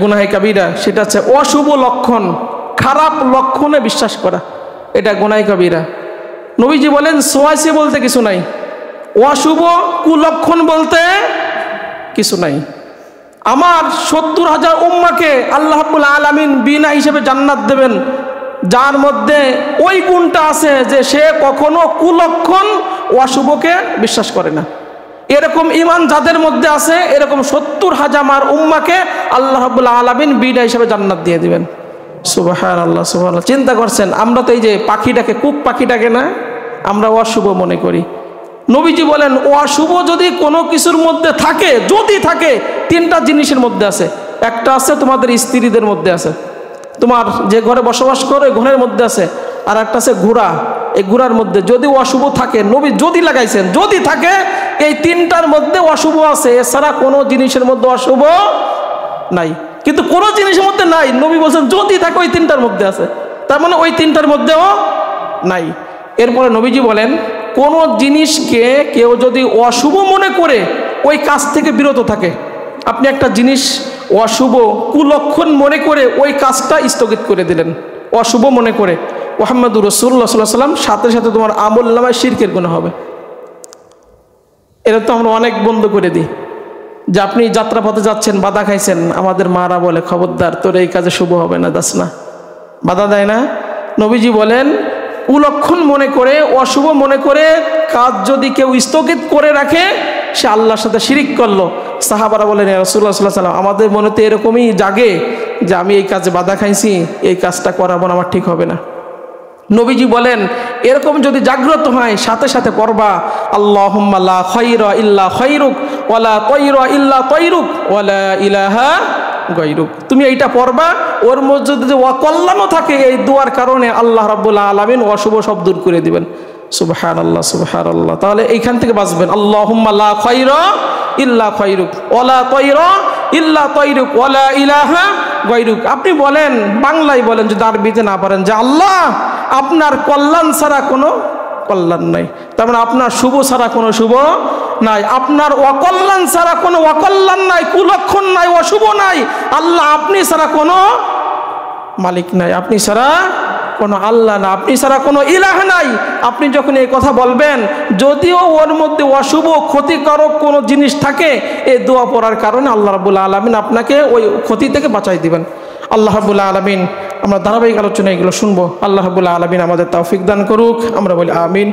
গুনাহে কাবিরা, সেটা হচ্ছে অশুভ লক্ষণ, খারাপ লক্ষণে বিশ্বাস করা, এটা গুনাহে কাবিরা। নবীজি বলেন সোয়াইসি বলতে কিছু নাই, অশুভ কুলক্ষণ বলতে কিছু নাই। আমার 70,000 উম্মাকে আল্লাহ রাব্বুল আলামিন বিনা হিসেবে জান্নাত দেবেন, যার মধ্যে ওই গুণটা আছে যে সে কখনো কুলক্ষণ অশুভকে বিশ্বাস করে না। এরকম ঈমান যাদের মধ্যে আছে, এরকম 70,000 উম্মাকে আল্লাহ রাব্বুল আলামিন বিনা হিসেবে জান্নাত দিয়ে দিবেন। সুবহানাল্লাহ, সুবহানাল্লাহ। চিন্তা করছেন, আমরা তো এই যে পাখিটাকে, কুক পাখিটাকে না আমরা অশুভ মনে করি। নবীজি বলেন অশুভ যদি কোনো কিছুর মধ্যে থাকে, যদি থাকে, 3টা জিনিসের মধ্যে আছে। একটা আছে তোমাদের স্ত্রীদের মধ্যে আছে, তোমার যে ঘরে বসবাস করে ঘরের মধ্যে আছে, আর একটা আছে ঘোড়া, এই ঘোড়ার মধ্যে যদি অশুভ থাকে, নবী যদি লাগাইছেন, যদি থাকে, এই 3টার মধ্যে অশুভ আছে, এছাড়া কোনো জিনিসের মধ্যে অশুভ নাই। কিন্তু কোনো জিনিসের মধ্যে নাই, নবী বলছেন যদি থাকে ওই 3টার মধ্যে আছে, তার মানে ওই 3টার মধ্যেও নাই। এরপরে নবীজি বলেন কোনো জিনিসকে কেউ যদি অশুভ মনে করে ওই কাজ থেকে বিরত থাকে, আপনি একটা জিনিস অশুভ কুলক্ষণ মনে করে ওই কাজটা স্থগিত করে দিলেন, অশুভ মনে করে, মুহাম্মদুর রাসূলুল্লাহ সাল্লাল্লাহু আলাইহি ওয়াসাল্লাম, সাথে সাথে তোমার আমল নামায় শিরকের গুনাহ হবে। এটা তো আমরা অনেক বন্ধ করে দিই, যে আপনি যাত্রাপথে যাচ্ছেন, বাধা খাইছেন, আমাদের মারা বলে খবরদার তোর এই কাজে শুভ হবে না, দাস না, বাধা দেয় না। নবীজি বলেন কুলক্ষণ মনে করে, অশুভ মনে করে কাজ যদি কেউ স্থগিত করে রাখে, সে আল্লাহর সাথে শিরিক করলো। সাহাবারা বলেন ইয়া রাসূলুল্লাহ সাল্লাল্লাহু আলাইহি ওয়াসাল্লাম, আমাদের মনে তো এরকমই জাগে যে আমি এই কাজে বাধা খাইছি, এই কাজটা করাবো না, আমার ঠিক হবে না। নবীজি বলেন এরকম যদি জাগ্রত হয়, সাথে সাথে পড়বা আল্লাহুম্মা লা খায়রা ইল্লা খায়রুক ওয়ালা তায়রা ইল্লা তায়রুক ওয়ালা ইলাহা গায়রুক। তুমি এইটা পড়বা, ওর মধ্যে যদি অকল্যাণও থাকে, এই দোয়ার কারণে আল্লাহ রাব্বুল আলামিন অশুভ সব দূর করে দিবেন। সুবহানাল্লাহ, সুবহানাল্লাহ। তাহলে এইখান থেকে বাঁচবেন, আল্লাহুম্মা লা খায়রা ইল্লা খায়রুক ওয়ালা তায়রা ইল্লা তায়রুক ওয়ালা ইলাহা গায়রুক। আপনি বলেন, বাংলায় বলেন, যদি আরবিতে না পারেন, যে আল্লাহ আপনার কল্যাণ ছাড়া কোনো কল্যাণ নাই, তার মানে আপনার শুভ ছাড়া কোনো শুভ নাই, আপনার অকল্যাণ ছাড়া কোনো অকল্যাণ নাই, কুলক্ষণ নাই, অশুভ নাই। আল্লাহ আপনি ছাড়া কোনো মালিক নাই, আপনি ছাড়া কোনো আল্লাহ না, আপনি ছাড়া কোনো ইলাহ নাই। আপনি যখন এই কথা বলবেন, যদিও ওর মধ্যে অশুভ ক্ষতিকারক কোনো জিনিস থাকে, এই দোয়া পড়ার কারণে আল্লাহ রাব্বুল আলামিন আপনাকে ওই ক্ষতি থেকে বাঁচাই দিবেন। আল্লাহ রাব্বুল আলামিন, আমরা ধারাবাহিক আলোচনা এগুলো শুনবো। আল্লাহ রাব্বুল আলামিন আমাদের তৌফিক দান করুক, আমরা বলি আমিন।